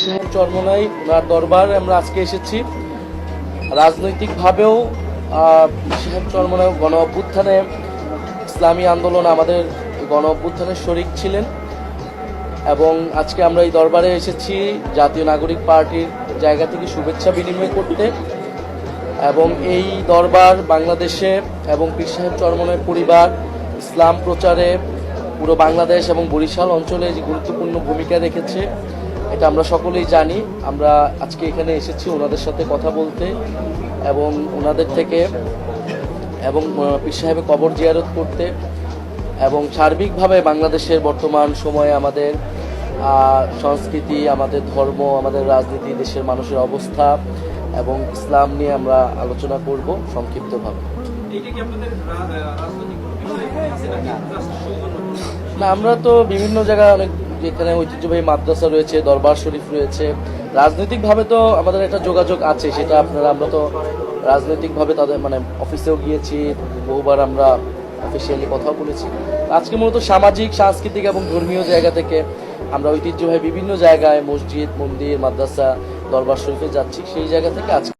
সাহেব চরমোনাই ওনার দরবার আমরা আজকে এসেছি। রাজনৈতিকভাবেও পীর সাহেব চরমোনাই গণ অভ্যুত্থানে ইসলামী আন্দোলন আমাদের গণ অভ্যুত্থানের শরিক ছিলেন এবং আজকে আমরা এই দরবারে এসেছি জাতীয় নাগরিক পার্টির জায়গা থেকে শুভেচ্ছা বিনিময় করতে। এবং এই দরবার বাংলাদেশে এবং পীর সাহেব চরমোনাই পরিবার ইসলাম প্রচারে পুরো বাংলাদেশ এবং বরিশাল অঞ্চলে যে গুরুত্বপূর্ণ ভূমিকা রেখেছে এটা আমরা সকলেই জানি। আমরা আজকে এখানে এসেছি ওনাদের সাথে কথা বলতে এবং ওনাদের থেকে এবং পীর সাহেবের কবর জিয়ারত করতে এবং সার্বিকভাবে বাংলাদেশের বর্তমান সময়ে আমাদের সংস্কৃতি, আমাদের ধর্ম, আমাদের রাজনীতি, দেশের মানুষের অবস্থা এবং ইসলাম নিয়ে আমরা আলোচনা করব সংক্ষিপ্তভাবে। না, আমরা তো বিভিন্ন জায়গায় অনেক যেখানে ঐতিহ্যবাহী মাদ্রাসা রয়েছে, দরবার শরীফ রয়েছে, রাজনৈতিকভাবে তো আমাদের একটা যোগাযোগ আছে। সেটা আমরা তো রাজনৈতিকভাবে তাদের অফিসেও গিয়েছি, বহুবার আমরা অফিসিয়ালি কথাও বলেছি। আজকে মূলত সামাজিক, সাংস্কৃতিক এবং ধর্মীয় জায়গা থেকে আমরা ঐতিহ্যবাহী বিভিন্ন জায়গায় মসজিদ, মন্দির, মাদ্রাসা, দরবার শরীফে যাচ্ছি। সেই জায়গা থেকে আজকে